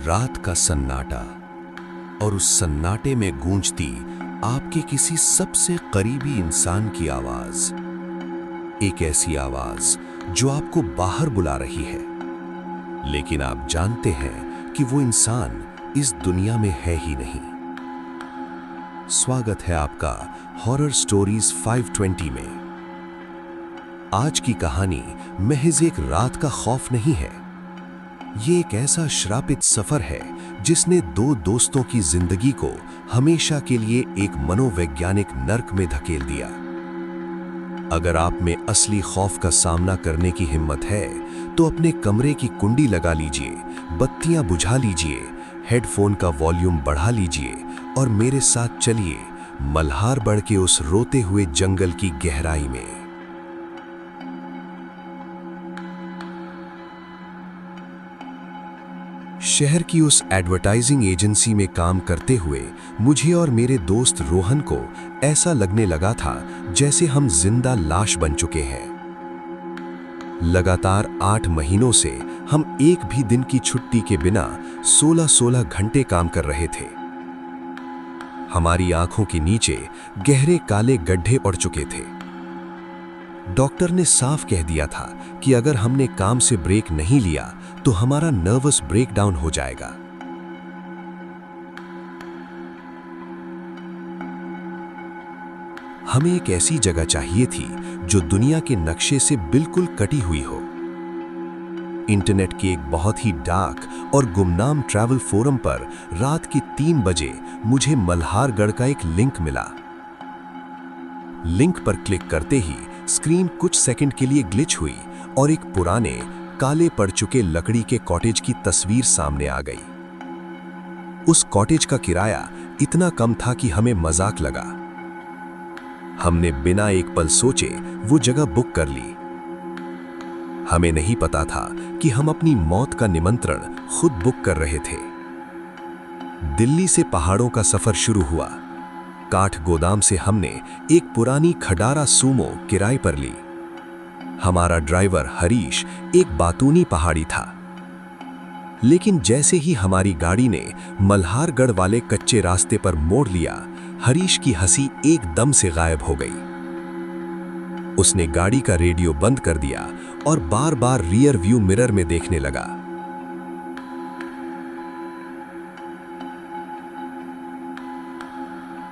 रात का सन्नाटा, और उस सन्नाटे में गूंजती आपके किसी सबसे करीबी इंसान की आवाज। एक ऐसी आवाज जो आपको बाहर बुला रही है, लेकिन आप जानते हैं कि वो इंसान इस दुनिया में है ही नहीं। स्वागत है आपका हॉरर स्टोरीज 520 में। आज की कहानी महज एक रात का खौफ नहीं है। ये एक ऐसा श्रापित सफर है जिसने दो दोस्तों की जिंदगी को हमेशा के लिए एक मनोवैज्ञानिक नर्क में धकेल दिया। अगर आप में असली खौफ का सामना करने की हिम्मत है तो अपने कमरे की कुंडी लगा लीजिए, बत्तियां बुझा लीजिए, हेडफोन का वॉल्यूम बढ़ा लीजिए और मेरे साथ चलिए मल्हारगढ़ के उस रोते हुए जंगल की गहराई में। शहर की उस एडवर्टाइजिंग एजेंसी में काम करते हुए मुझे और मेरे दोस्त रोहन को ऐसा लगने लगा था जैसे हम जिंदा लाश बन चुके हैं। लगातार 8 महीनों से हम एक भी दिन की छुट्टी के बिना 16-16 घंटे काम कर रहे थे। हमारी आंखों के नीचे गहरे काले गड्ढे पड़ चुके थे। डॉक्टर ने साफ कह दिया था कि अगर हमने काम से ब्रेक नहीं लिया तो हमारा नर्वस ब्रेकडाउन हो जाएगा। हमें एक ऐसी जगह चाहिए थी जो दुनिया के नक्शे से बिल्कुल कटी हुई हो। इंटरनेट के एक बहुत ही डार्क और गुमनाम ट्रैवल फोरम पर रात के 3 बजे मुझे मल्हारगढ़ का एक लिंक मिला। लिंक पर क्लिक करते ही स्क्रीन कुछ सेकंड के लिए ग्लिच हुई और एक पुराने काले पड़ चुके लकड़ी के कॉटेज की तस्वीर सामने आ गई। उस कॉटेज का किराया इतना कम था कि हमें मजाक लगा। हमने बिना एक पल सोचे वो जगह बुक कर ली। हमें नहीं पता था कि हम अपनी मौत का निमंत्रण खुद बुक कर रहे थे। दिल्ली से पहाड़ों का सफर शुरू हुआ। काठ गोदाम से हमने एक पुरानी खडारा सूमो किराए पर ली। हमारा ड्राइवर हरीश एक बातूनी पहाड़ी था, लेकिन जैसे ही हमारी गाड़ी ने मल्हारगढ़ वाले कच्चे रास्ते पर मोड़ लिया, हरीश की हंसी एकदम से गायब हो गई। उसने गाड़ी का रेडियो बंद कर दिया और बार बार रियर व्यू मिरर में देखने लगा।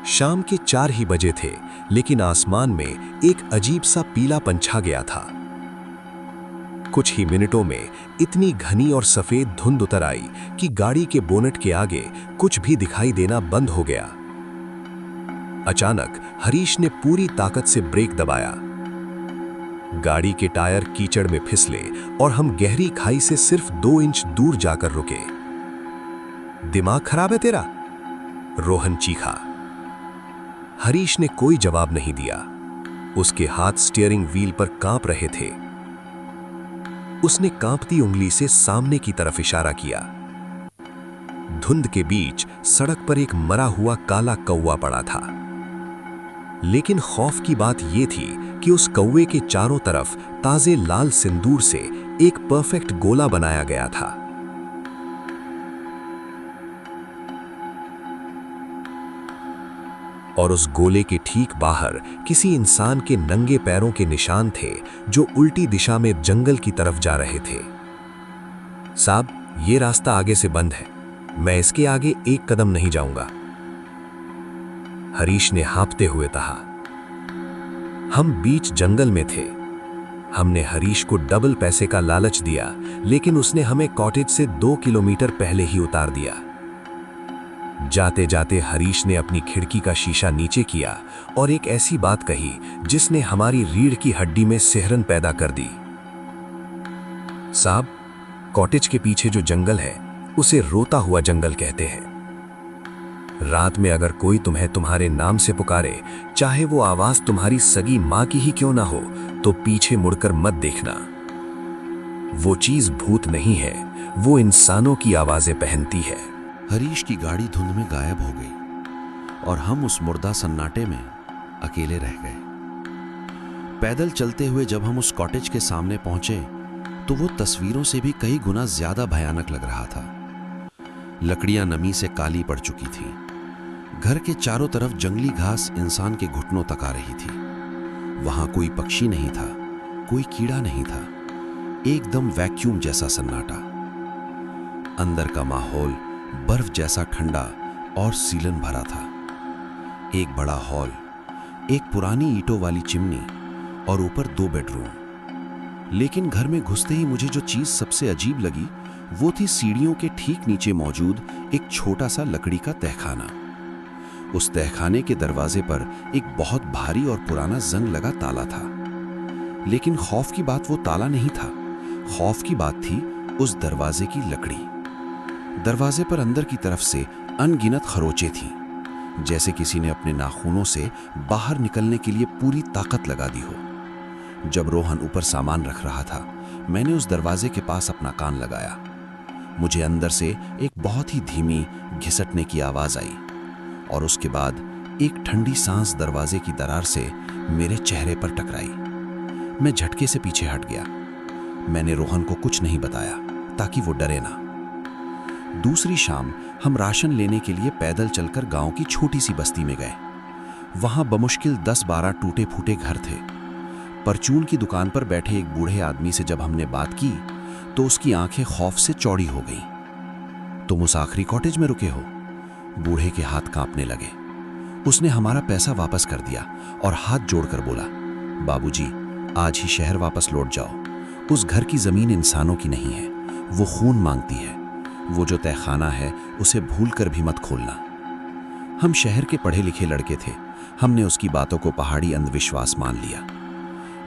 शाम के 4 ही बजे थे, लेकिन आसमान में एक अजीब सा पीलापन छा गया था। कुछ ही मिनटों में इतनी घनी और सफेद धुंध उतर आई कि गाड़ी के बोनट के आगे कुछ भी दिखाई देना बंद हो गया। अचानक हरीश ने पूरी ताकत से ब्रेक दबाया। गाड़ी के टायर कीचड़ में फिसले और हम गहरी खाई से सिर्फ 2 इंच दूर जाकर रुके। दिमाग खराब है तेरा? रोहन चीखा। हरीश ने कोई जवाब नहीं दिया। उसके हाथ स्टीयरिंग व्हील पर कांप रहे थे। उसने कांपती उंगली से सामने की तरफ इशारा किया। धुंध के बीच सड़क पर एक मरा हुआ काला कौवा पड़ा था। लेकिन खौफ की बात यह थी कि उस कौवे के चारों तरफ ताजे लाल सिंदूर से एक परफेक्ट गोला बनाया गया था। और उस गोले के ठीक बाहर किसी इंसान के नंगे पैरों के निशान थे जो उल्टी दिशा में जंगल की तरफ जा रहे थे। साहब, ये रास्ता आगे से बंद है, मैं इसके आगे एक कदम नहीं जाऊंगा, हरीश ने हाँफते हुए कहा। हम बीच जंगल में थे। हमने हरीश को डबल पैसे का लालच दिया, लेकिन उसने हमें कॉटेज से 2 किलोमीटर पहले ही उतार दिया। जाते जाते हरीश ने अपनी खिड़की का शीशा नीचे किया और एक ऐसी बात कही जिसने हमारी रीढ़ की हड्डी में सिहरन पैदा कर दी। साहब, कॉटेज के पीछे जो जंगल है उसे रोता हुआ जंगल कहते हैं। रात में अगर कोई तुम्हें तुम्हारे नाम से पुकारे, चाहे वो आवाज तुम्हारी सगी मां की ही क्यों ना हो, तो पीछे मुड़कर मत देखना। वो चीज भूत नहीं है, वो इंसानों की आवाजें पहनती है। हरीश की गाड़ी धुंध में गायब हो गई और हम उस मुर्दा सन्नाटे में अकेले रह गए। पैदल चलते हुए जब हम उस कॉटेज के सामने पहुंचे तो वो तस्वीरों से भी कई गुना ज्यादा भयानक लग रहा था। लकड़ियां नमी से काली पड़ चुकी थी। घर के चारों तरफ जंगली घास इंसान के घुटनों तक आ रही थी। वहां कोई पक्षी नहीं था, कोई कीड़ा नहीं था, एकदम वैक्यूम जैसा सन्नाटा। अंदर का माहौल बर्फ जैसा ठंडा और सीलन भरा था। एक बड़ा हॉल, एक पुरानी ईंटों वाली चिमनी और ऊपर 2 बेडरूम। लेकिन घर में घुसते ही मुझे जो चीज सबसे अजीब लगी वो थी सीढ़ियों के ठीक नीचे मौजूद एक छोटा सा लकड़ी का तहखाना। उस तहखाने के दरवाजे पर एक बहुत भारी और पुराना जंग लगा ताला था। लेकिन खौफ की बात वो ताला नहीं था, खौफ की बात थी उस दरवाजे की लकड़ी। दरवाजे पर अंदर की तरफ से अनगिनत खरोंचें थीं, जैसे किसी ने अपने नाखूनों से बाहर निकलने के लिए पूरी ताकत लगा दी हो। जब रोहन ऊपर सामान रख रहा था, मैंने उस दरवाजे के पास अपना कान लगाया। मुझे अंदर से एक बहुत ही धीमी घिसटने की आवाज आई और उसके बाद एक ठंडी सांस दरवाजे की दरार से मेरे चेहरे पर टकराई। मैं झटके से पीछे हट गया। मैंने रोहन को कुछ नहीं बताया ताकि वो डरे ना। दूसरी शाम हम राशन लेने के लिए पैदल चलकर गांव की छोटी सी बस्ती में गए। वहां बमुश्किल 10-12 टूटे फूटे घर थे। परचून की दुकान पर बैठे एक बूढ़े आदमी से जब हमने बात की तो उसकी आंखें खौफ से चौड़ी हो गईं। तुम उस आखिरी कॉटेज में रुके हो? बूढ़े के हाथ कांपने लगे। उसने हमारा पैसा वापस कर दिया और हाथ जोड़कर बोला, बाबूजी, आज ही शहर वापस लौट जाओ। उस घर की जमीन इंसानों की नहीं है, वो खून मांगती है। वो जो तहखाना है उसे भूल कर भी मत खोलना। हम शहर के पढ़े लिखे लड़के थे। हमने उसकी बातों को पहाड़ी अंधविश्वास मान लिया।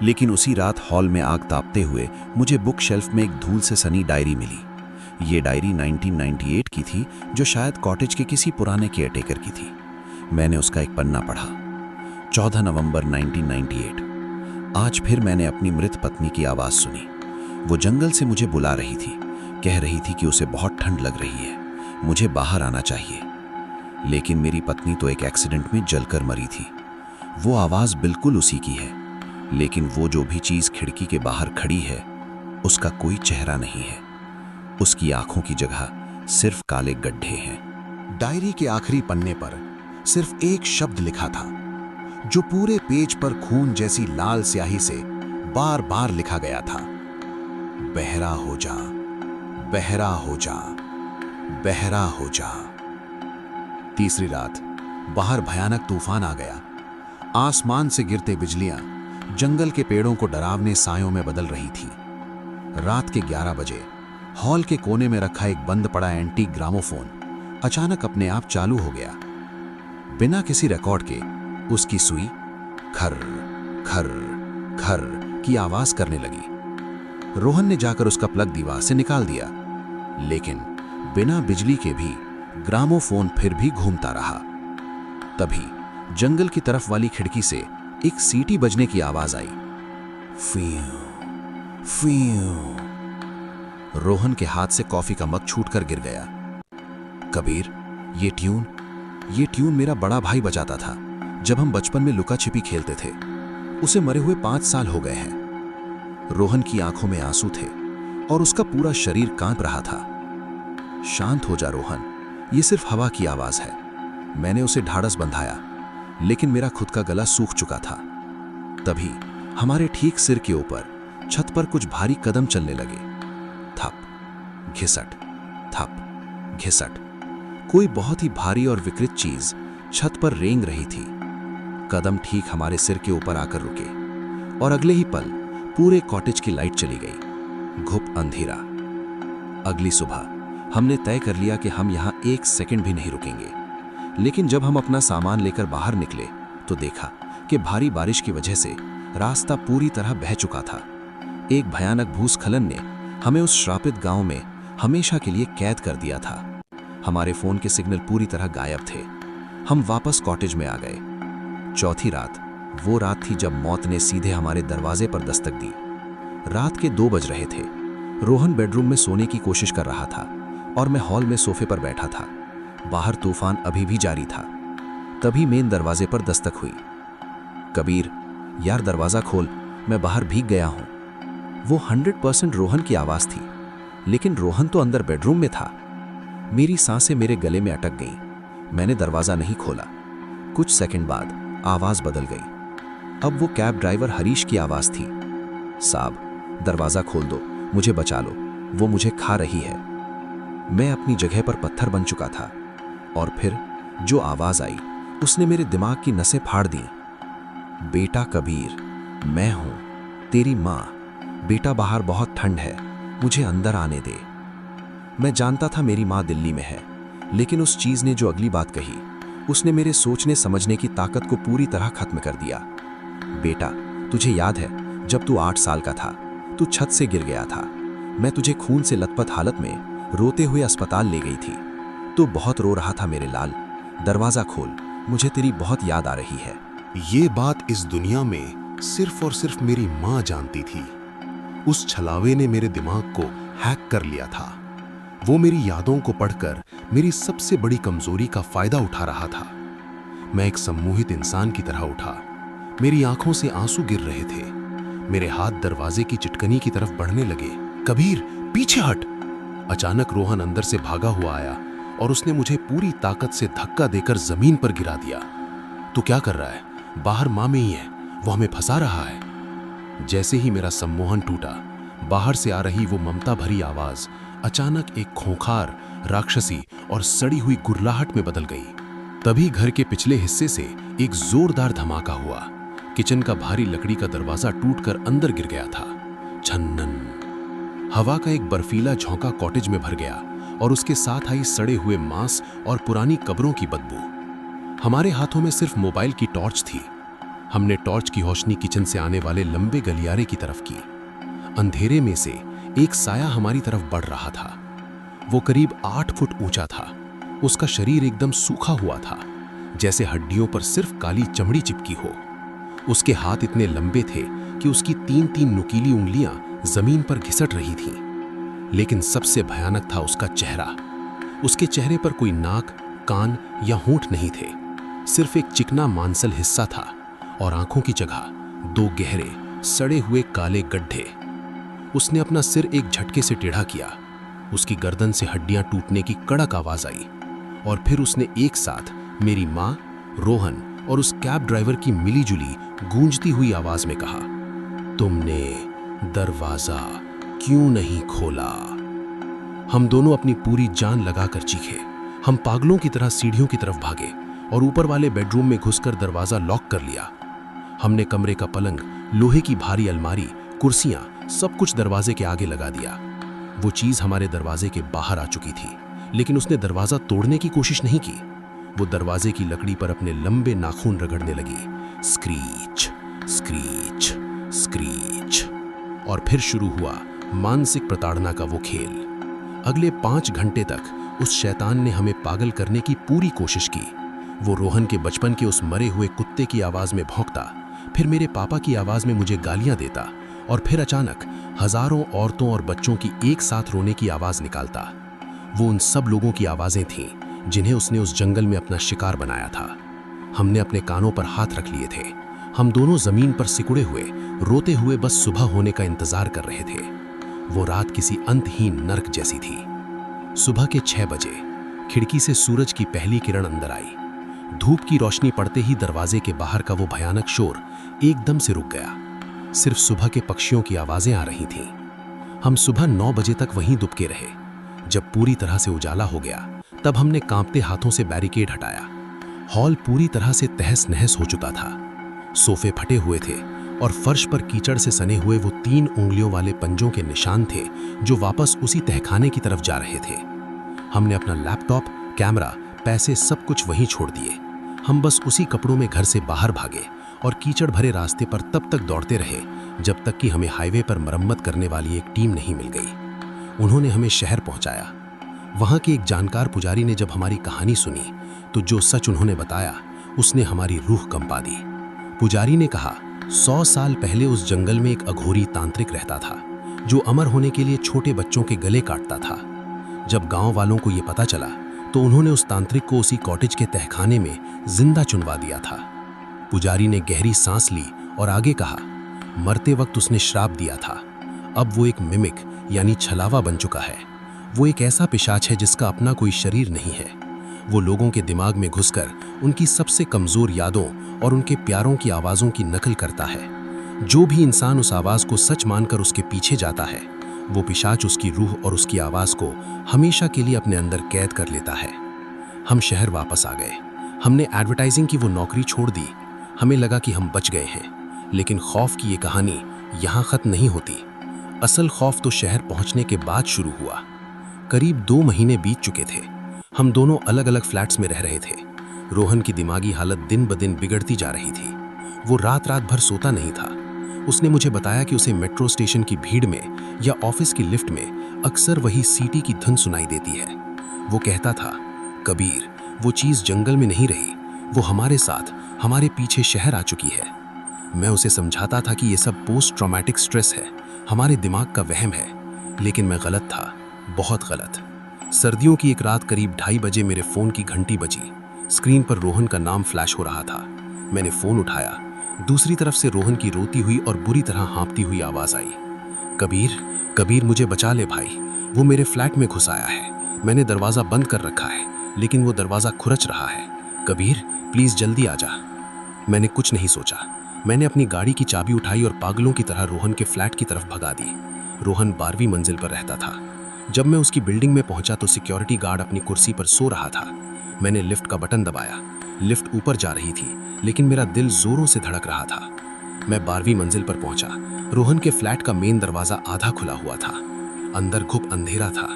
लेकिन उसी रात हॉल में आग तापते हुए मुझे बुक शेल्फ में एक धूल से सनी डायरी मिली। ये डायरी 1998 की थी, जो शायद कॉटेज के किसी पुराने केयरटेकर की थी। मैंने उसका एक पन्ना पढ़ा। 14 नवंबर 1998। आज फिर मैंने अपनी मृत पत्नी की आवाज सुनी। वो जंगल से मुझे बुला रही थी, कह रही थी कि उसे बहुत ठंड लग रही है, मुझे बाहर आना चाहिए। लेकिन मेरी पत्नी तो एक एक्सीडेंट में जलकर मरी थी। वो आवाज बिल्कुल उसी की है, लेकिन वो जो भी चीज खिड़की के बाहर खड़ी है उसका कोई चेहरा नहीं है। उसकी आंखों की जगह सिर्फ काले गड्ढे हैं। डायरी के आखिरी पन्ने पर सिर्फ एक शब्द लिखा था, जो पूरे पेज पर खून जैसी लाल स्याही से बार बार लिखा गया था, बहरा हो जा, बहरा हो जा, बहरा हो जा। तीसरी रात बाहर भयानक तूफान आ गया। आसमान से गिरते बिजलियां जंगल के पेड़ों को डरावने सायों में बदल रही थी। रात के 11 बजे हॉल के कोने में रखा एक बंद पड़ा एंटीक ग्रामोफोन अचानक अपने आप चालू हो गया। बिना किसी रिकॉर्ड के उसकी सुई खर खर खर की आवाज करने लगी। रोहन ने जाकर उसका प्लग दीवार से निकाल दिया, लेकिन बिना बिजली के भी ग्रामोफोन फिर भी घूमता रहा। तभी जंगल की तरफ वाली खिड़की से एक सीटी बजने की आवाज आई। फीं फीं। रोहन के हाथ से कॉफी का मग छूटकर गिर गया। कबीर, ये ट्यून मेरा बड़ा भाई बजाता था जब हम बचपन में लुका छिपी खेलते थे। उसे मरे हुए 5 साल हो गए हैं। रोहन की आंखों में आंसू थे और उसका पूरा शरीर कांप रहा था। शांत हो जा रोहन, ये सिर्फ हवा की आवाज है। मैंने उसे ढाढ़स बंधाया, लेकिन मेरा खुद का गला सूख चुका था। तभी हमारे ठीक सिर के ऊपर छत पर कुछ भारी कदम चलने लगे। थप घिसट, थप घिसट। कोई बहुत ही भारी और विकृत चीज छत पर रेंग रही थी। कदम ठीक हमारे सिर के ऊपर आकर रुके और अगले ही पल पूरे कॉटेज की लाइट चली गई। घुप अंधेरा। अगली सुबह हमने तय कर लिया कि हम यहां 1 सेकंड भी नहीं रुकेंगे। लेकिन जब हम अपना सामान लेकर बाहर निकले तो देखा कि भारी बारिश की वजह से रास्ता पूरी तरह बह चुका था। एक भयानक भूस्खलन ने हमें उस श्रापित गांव में हमेशा के लिए कैद कर दिया था। हमारे फोन के सिग्नल पूरी तरह गायब थे। हम वापस कॉटेज में आ गए। चौथी रात वो रात थी जब मौत ने सीधे हमारे दरवाजे पर दस्तक दी। रात के 2 बज रहे थे। रोहन बेडरूम में सोने की कोशिश कर रहा था और मैं हॉल में सोफे पर बैठा था। बाहर तूफान अभी भी जारी था। तभी मेन दरवाजे पर दस्तक हुई। कबीर, यार दरवाजा खोल, मैं बाहर भीग गया हूं। वो 100% रोहन की आवाज थी, लेकिन रोहन तो अंदर बेडरूम में था। मेरी सांसें मेरे गले में अटक गईं। मैंने दरवाज़ा नहीं खोला। कुछ सेकंड बाद आवाज़ बदल गई। अब वो कैब ड्राइवर हरीश की आवाज़ थी। साहब, दरवाज़ा खोल दो, मुझे बचा लो, वो मुझे खा रही है। मैं अपनी जगह पर पत्थर बन चुका था। और फिर जो आवाज़ आई उसने मेरे दिमाग की नसें फाड़ दी। बेटा कबीर, मैं हूँ तेरी माँ। बेटा, बाहर बहुत ठंड है, मुझे अंदर आने दे। मैं जानता था मेरी माँ दिल्ली में है, लेकिन उस चीज़ ने जो अगली बात कही, उसने मेरे सोचने समझने की ताकत को पूरी तरह खत्म कर दिया। बेटा, तुझे याद है जब तू 8 साल का था, तू छत से गिर गया था। मैं तुझे खून से लथपथ हालत में रोते हुए अस्पताल ले गई थी। तू बहुत रो रहा था मेरे लाल। दरवाज़ा खोल, मुझे तेरी बहुत याद आ रही है। ये बात इस दुनिया में सिर्फ और सिर्फ मेरी माँ जानती थी। उस छलावे ने मेरे दिमाग को हैक कर लिया था। वो मेरी यादों को पढ़कर मेरी सबसे बड़ी कमजोरी का फायदा उठा रहा था। मैं एक सम्मोहित इंसान की तरह उठा। मेरी आंखों से आंसू गिर रहे थे। मेरे हाथ दरवाजे की चिटकनी की तरफ बढ़ने लगे। कबीर, पीछे हट! अचानक रोहन अंदर से भागा हुआ आया और उसने मुझे पूरी ताकत से धक्का देकर जमीन पर गिरा दिया। तू क्या कर रहा है? बाहर माँ में ही है, वो हमें फंसा रहा है। जैसे ही मेरा सम्मोहन टूटा, बाहर से आ रही वो ममता भरी आवाज अचानक एक खूंखार, राक्षसी और सड़ी हुई गुर्राहट में बदल गई। तभी घर के पिछले हिस्से से एक जोरदार धमाका हुआ। किचन का भारी लकड़ी का दरवाजा टूटकर अंदर गिर गया था। छन्नन। हवा का एक बर्फीला झोंका कॉटेज में भर गया और उसके साथ आई सड़े हुए मांस और पुरानी कब्रों की बदबू। हमारे हाथों में सिर्फ मोबाइल की टॉर्च थी। हमने टॉर्च की रोशनी किचन से आने वाले लंबे गलियारे की तरफ की। अंधेरे में से एक साया हमारी तरफ बढ़ रहा था। वो करीब 8 फुट ऊंचा था। उसका शरीर एकदम सूखा हुआ था, जैसे हड्डियों पर सिर्फ काली चमड़ी चिपकी हो। उसके हाथ इतने लंबे थे कि उसकी 3-3 नुकीली उंगलियां जमीन पर घिसट रही थीं। लेकिन सबसे भयानक था उसका चेहरा। उसके चेहरे पर कोई नाक, कान या होंठ नहीं थे। सिर्फ एक चिकना मांसल हिस्सा था और आंखों की जगह 2 गहरे, सड़े हुए काले गड्ढे। उसने अपना सिर एक झटके से टेढ़ा किया। उसकी गर्दन से हड्डियां टूटने की कड़क आवाज आई और फिर उसने एक साथ मेरी माँ, रोहन और उस कैब ड्राइवर की मिलीजुली गूंजती हुई आवाज में कहा, तुमने दरवाजा क्यों नहीं खोला? हम दोनों अपनी पूरी जान लगाकर चीखे। हम पागलों की तरह सीढ़ियों की तरफ भागे और ऊपर वाले बेडरूम में घुसकर दरवाजा लॉक कर लिया। हमने कमरे का पलंग, लोहे की भारी अलमारी, कुर्सियां, सब कुछ दरवाजे के आगे लगा दिया। वो चीज हमारे दरवाजे के बाहर आ चुकी थी, लेकिन उसने दरवाजा तोड़ने की कोशिश नहीं की। वो दरवाजे की लकड़ी पर अपने लंबे नाखून रगड़ने लगी। Screech, screech, screech. और फिर शुरू हुआ मानसिक प्रताड़ना का वो खेल। अगले 5 घंटे तक उस शैतान ने हमें पागल करने की पूरी कोशिश की। वो रोहन के बचपन के उस मरे हुए कुत्ते की आवाज में भौंकता, फिर मेरे पापा की आवाज में मुझे गालियां देता और फिर अचानक हजारों औरतों और बच्चों की एक साथ रोने की आवाज निकालता। वो उन सब लोगों की आवाजें थीं जिन्हें उसने उस जंगल में अपना शिकार बनाया था। हमने अपने कानों पर हाथ रख लिए थे। हम दोनों जमीन पर सिकुड़े हुए, रोते हुए बस सुबह होने का इंतजार कर रहे थे। वो रात किसी अंतहीन नर्क जैसी थी। सुबह के 6 बजे खिड़की से सूरज की पहली किरण अंदर आई। धूप की रोशनी पड़ते ही दरवाजे के बाहर का वो भयानक शोर एकदम से रुक गया। सिर्फ सुबह के पक्षियों की आवाजें आ रही थीं। हम सुबह 9 बजे तक वहीं दुबके रहे। जब पूरी तरह से उजाला हो गया, तब हमने कांपते हाथों से बैरिकेड हटाया। हॉल पूरी तरह से तहस नहस हो चुका था। सोफे फटे हुए थे और फर्श पर कीचड़ से सने हुए वो 3 उंगलियों वाले पंजों के निशान थे जो वापस उसी तहखाने की तरफ जा रहे थे। हमने अपना लैपटॉप, कैमरा, पैसे सब कुछ वहीं छोड़ दिए। हम बस उसी कपड़ों में घर से बाहर भागे और कीचड़ भरे रास्ते पर तब तक दौड़ते रहे जब तक कि हमें हाईवे पर मरम्मत करने वाली एक टीम नहीं मिल गई। उन्होंने हमें शहर पहुंचाया। वहां के एक जानकार पुजारी ने जब हमारी कहानी सुनी तो जो सच उन्होंने बताया उसने हमारी रूह कंपा दी। पुजारी ने कहा, 100 साल पहले उस जंगल में एक अघोरी तांत्रिक रहता था जो अमर होने के लिए छोटे बच्चों के गले काटता था। जब गांव वालों को यह पता चला तो उन्होंने उस तांत्रिक को उसी कॉटेज के तहखाने में जिंदा चुनवा दिया था। पुजारी ने गहरी सांस ली और आगे कहा, मरते वक्त उसने श्राप दिया था। अब वो एक मिमिक यानी छलावा बन चुका है। वो एक ऐसा पिशाच है जिसका अपना कोई शरीर नहीं है। वो लोगों के दिमाग में घुसकर उनकी सबसे कमजोर यादों और उनके प्यारों की आवाज़ों की नकल करता है। जो भी इंसान उस आवाज़ को सच मानकर उसके पीछे जाता है, वो पिशाच उसकी रूह और उसकी आवाज़ को हमेशा के लिए अपने अंदर कैद कर लेता है। हम शहर वापस आ गए। हमने एडवर्टाइजिंग की वो नौकरी छोड़ दी। हमें लगा कि हम बच गए हैं, लेकिन खौफ की ये कहानी यहाँ ख़त्म नहीं होती। असल खौफ तो शहर पहुँचने के बाद शुरू हुआ। करीब 2 महीने बीत चुके थे। हम दोनों अलग अलग फ्लैट्स में रह रहे थे। रोहन की दिमागी हालत दिन ब दिन बिगड़ती जा रही थी। वो रात रात भर सोता नहीं था। उसने मुझे बताया कि उसे मेट्रो स्टेशन की भीड़ में या ऑफिस की लिफ्ट में अक्सर वही सीटी की धुन सुनाई देती है। वो कहता था, कबीर, वो चीज़ जंगल में नहीं रही, वो हमारे साथ हमारे पीछे शहर आ चुकी है। मैं उसे समझाता था कि ये सब पोस्ट ट्रॉमेटिक स्ट्रेस है, हमारे दिमाग का वहम है, लेकिन मैं गलत था, बहुत गलत। सर्दियों की एक रात करीब 2:30 बजे मेरे फ़ोन की घंटी बजी। स्क्रीन पर रोहन का नाम फ्लैश हो रहा था। मैंने फ़ोन उठाया। दूसरी तरफ से रोहन की रोती हुई और बुरी तरह हाँफती हुई आवाज़ आई, कबीर, कबीर, मुझे बचा ले भाई, वो मेरे फ्लैट में घुस आया है। मैंने दरवाज़ा बंद कर रखा है, लेकिन वो दरवाज़ा खुरच रहा है। कबीर, प्लीज़ जल्दी आ जा। मैंने कुछ नहीं सोचा। मैंने अपनी गाड़ी की चाबी उठाई और पागलों की तरह रोहन के फ्लैट की तरफ भगा दी। रोहन 12वीं मंजिल पर रहता था। जब मैं उसकी बिल्डिंग में पहुंचा तो सिक्योरिटी गार्ड अपनी कुर्सी पर सो रहा था। मैंने लिफ्ट का बटन दबाया। लिफ्ट ऊपर जा रही थी, लेकिन मेरा दिल जोरों से धड़क रहा था। मैं 12वीं मंजिल पर पहुंचा। रोहन के फ्लैट का मेन दरवाज़ा आधा खुला हुआ था। अंदर घुप अंधेरा था।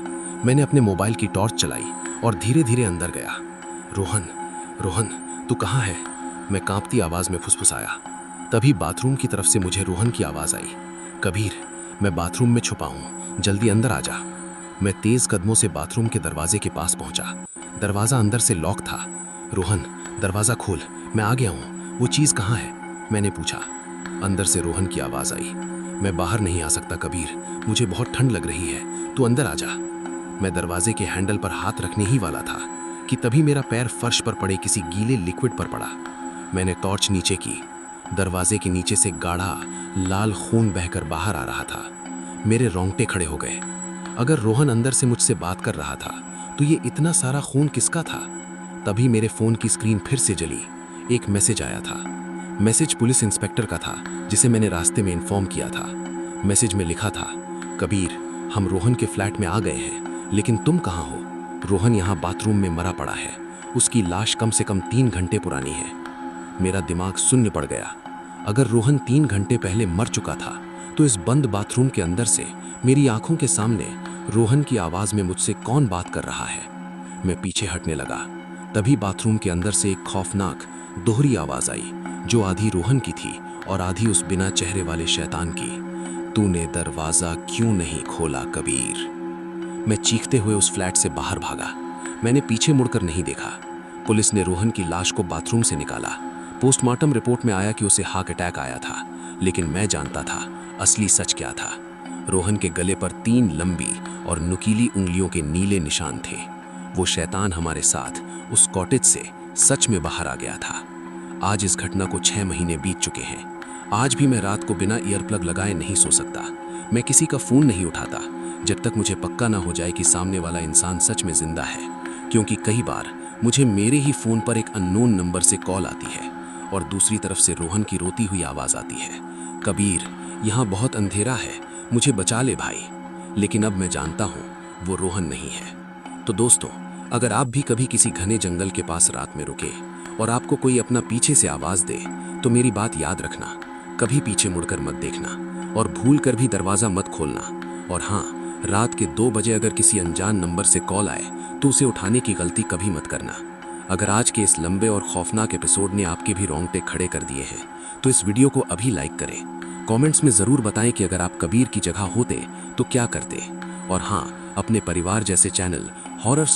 मैंने अपने मोबाइल की टॉर्च चलाई और धीरे धीरे अंदर गया। रोहन, रोहन, तू कहाँ है? मैं कांपती आवाज़ में फुसफुसाया। तभी बाथरूम की तरफ से मुझे रोहन की आवाज़ आई, कबीर, मैं बाथरूम में छुपा हूँ, जल्दी अंदर आ जा। मैं तेज़ कदमों से बाथरूम के दरवाजे के पास पहुंचा। दरवाज़ा अंदर से लॉक था। रोहन, दरवाज़ा खोल, मैं आ गया हूँ। वो चीज़ कहाँ है? मैंने पूछा। अंदर से रोहन की आवाज़ आई, मैं बाहर नहीं आ सकता कबीर, मुझे बहुत ठंड लग रही है, तू अंदर आ जा। मैं दरवाजे के हैंडल पर हाथ रखने ही वाला था कि तभी मेरा पैर फर्श पर पड़े किसी गीले लिक्विड पर पड़ा। मैंने टॉर्च नीचे की। दरवाजे के नीचे से गाढ़ा लाल खून बहकर बाहर आ रहा था। मेरे रोंगटे खड़े हो गए। अगर रोहन अंदर से मुझसे बात कर रहा था तो ये इतना सारा खून किसका था? तभी मेरे फ़ोन की स्क्रीन फिर से जली। एक मैसेज आया था। मैसेज पुलिस इंस्पेक्टर का था, जिसे मैंने रास्ते में इन्फॉर्म किया था। मैसेज में लिखा था, कबीर, हम रोहन के फ्लैट में आ गए हैं, लेकिन तुम कहाँ हो? रोहन यहाँ बाथरूम में मरा पड़ा है। उसकी लाश कम से कम 3 घंटे पुरानी है। मेरा दिमाग शून्य पड़ गया। अगर रोहन 3 घंटे पहले मर चुका था तो इस बंद बाथरूम के अंदर से मेरी आंखों के सामने रोहन की आवाज़ में मुझसे कौन बात कर रहा है? मैं पीछे हटने लगा। तभी बाथरूम के अंदर से एक खौफनाक दोहरी आवाज़ आई, जो आधी रोहन की थी और आधी उस बिना चेहरे वाले शैतान की। तूने दरवाज़ा क्यों नहीं खोला कबीर? मैं चीखते हुए उस फ्लैट से बाहर भागा। मैंने पीछे मुड़कर नहीं देखा। पुलिस ने रोहन की लाश को बाथरूम से निकाला। पोस्टमार्टम रिपोर्ट में आया कि उसे हार्ट अटैक आया था, लेकिन मैं जानता था असली सच क्या था। रोहन के गले पर 3 लंबी और नुकीली उंगलियों के नीले निशान थे। वो शैतान हमारे साथ उस कॉटेज से सच में बाहर आ गया था। आज इस घटना को 6 महीने बीत चुके हैं। आज भी मैं रात को बिना ईयर प्लग लगाए नहीं सो सकता। मैं किसी का फ़ोन नहीं उठाता जब तक मुझे पक्का ना हो जाए कि सामने वाला इंसान सच में जिंदा है, क्योंकि कई बार मुझे मेरे ही फ़ोन पर एक अननोन नंबर से कॉल आती है और दूसरी तरफ से रोहन की रोती हुई आवाज़ आती है, कबीर, यहाँ बहुत अंधेरा है, मुझे बचा ले भाई। लेकिन अब मैं जानता हूँ वो रोहन नहीं है। तो दोस्तों, अगर आप भी कभी किसी घने जंगल के पास रात में रुके और आपको कोई अपना पीछे से आवाज़ दे, तो मेरी बात याद रखना, कभी पीछे मुड़कर मत देखना और भूल कर भी दरवाज़ा मत खोलना। और हाँ, रात के 2 बजे अगर किसी अनजान नंबर से कॉल आए तो उसे उठाने की गलती कभी मत करना। अगर आज के इस लंबे और खौफनाक एपिसोड ने आपके भी रोंगटे खड़े कर दिए हैं तो इस वीडियो को अभी लाइक करें। कमेंट्स में ज़रूर बताएं कि अगर आप कबीर की जगह होते तो क्या करते। और हाँ, अपने परिवार जैसे चैनल हॉरर